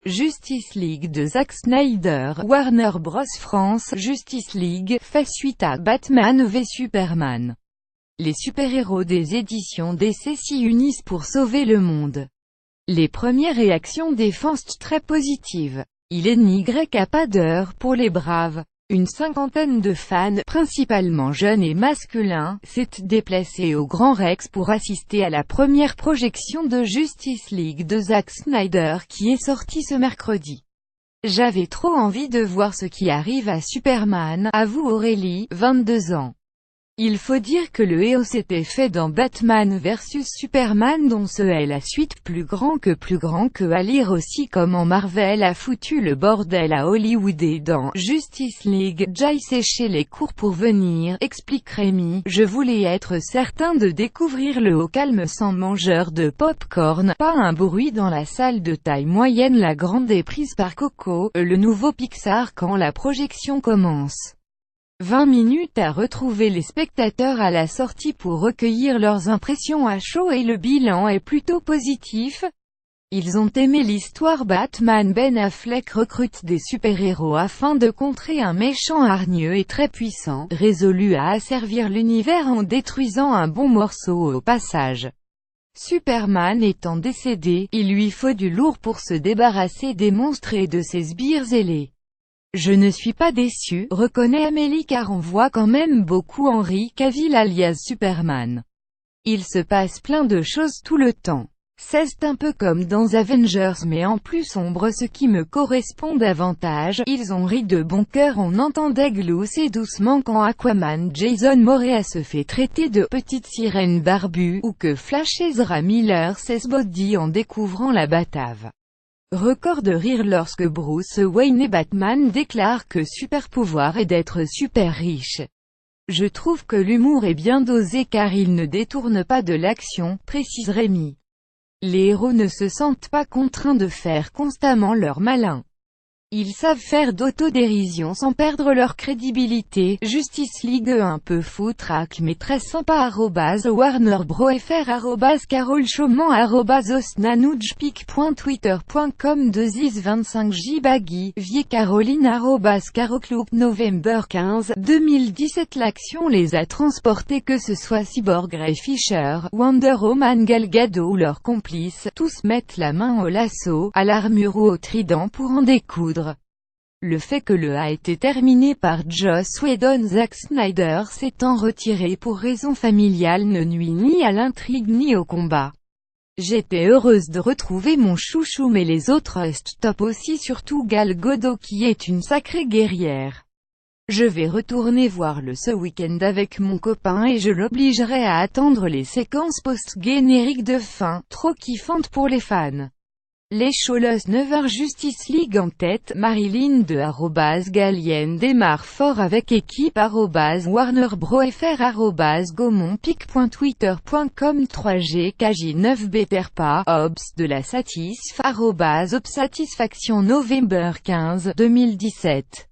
Justice League de Zack Snyder, Warner Bros. France. Justice League fait suite à Batman v Superman. Les super-héros des éditions DC s'y unissent pour sauver le monde. Les premières réactions des fans très positives. Il n'y a pas d'heure pour les braves. Une cinquantaine de fans, principalement jeunes et masculins, s'est déplacée au Grand Rex pour assister à la première projection de Justice League de Zack Snyder qui est sortie ce mercredi. J'avais trop envie de voir ce qui arrive à Superman, avoue Aurélie, 22 ans. Il faut dire que le héros s'était fait dans Batman vs Superman dont ce est la suite plus grand que à lire aussi comment Marvel a foutu le bordel à Hollywood et dans Justice League, Jay séchait les cours pour venir, explique Rémi. Je voulais être certain de découvrir le haut calme sans mangeur de pop-corn, pas un bruit dans la salle de taille moyenne. La grande est prise par Coco, le nouveau Pixar quand la projection commence. 20 minutes à retrouver les spectateurs à la sortie pour recueillir leurs impressions à chaud et le bilan est plutôt positif. Ils ont aimé l'histoire. Batman. Ben Affleck recrute des super-héros afin de contrer un méchant hargneux et très puissant, résolu à asservir l'univers en détruisant un bon morceau au passage. Superman étant décédé, il lui faut du lourd pour se débarrasser des monstres et de ses sbires ailés. Je ne suis pas déçu, reconnaît Amélie, car on voit quand même beaucoup Henry Cavill alias Superman. Il se passe plein de choses tout le temps. C'est un peu comme dans Avengers mais en plus sombre, ce qui me correspond davantage. Ils ont ri de bon cœur. On entendait glousser doucement quand Aquaman Jason Momoa se fait traiter de petite sirène barbue, ou que Flash Ezra Miller s'esbody en découvrant la Batave. Record de rire lorsque Bruce Wayne et Batman déclarent que super pouvoir est d'être super riche. Je trouve que l'humour est bien dosé car il ne détourne pas de l'action, précise Rémi. Les héros ne se sentent pas contraints de faire constamment leur malin. Ils savent faire d'autodérision sans perdre leur crédibilité. Justice League un peu foutraque mais très sympa. @WarnerBrosFR @CarolChauman @osnanoujpic.twitter.com 2is25j Baggy, Vie Caroline @CarocLook November 15, 2017. L'action les a transportés, que ce soit Cyborg, Ray Fisher, Wonder Woman, Gal Gadot ou leurs complices, tous mettent la main au lasso, à l'armure ou au trident pour en découdre. Le fait que le a été terminé par Joss Whedon, Zack Snyder s'étant retiré pour raisons familiales, ne nuit ni à l'intrigue ni au combat. J'étais heureuse de retrouver mon chouchou mais les autres restent top aussi, surtout Gal Gadot qui est une sacrée guerrière. Je vais retourner voir le ce week-end avec mon copain et je l'obligerai à attendre les séquences post-génériques de fin, trop kiffantes pour les fans. Les Cholos 9h. Justice League en tête, Marilyn de @Galien démarre fort avec équipe @WarnerBrosFR @GaumondPic.twitter.com 3G KJ9 Beterpa, Obs de la Satisf @Obsatisfaction November 15, 2017.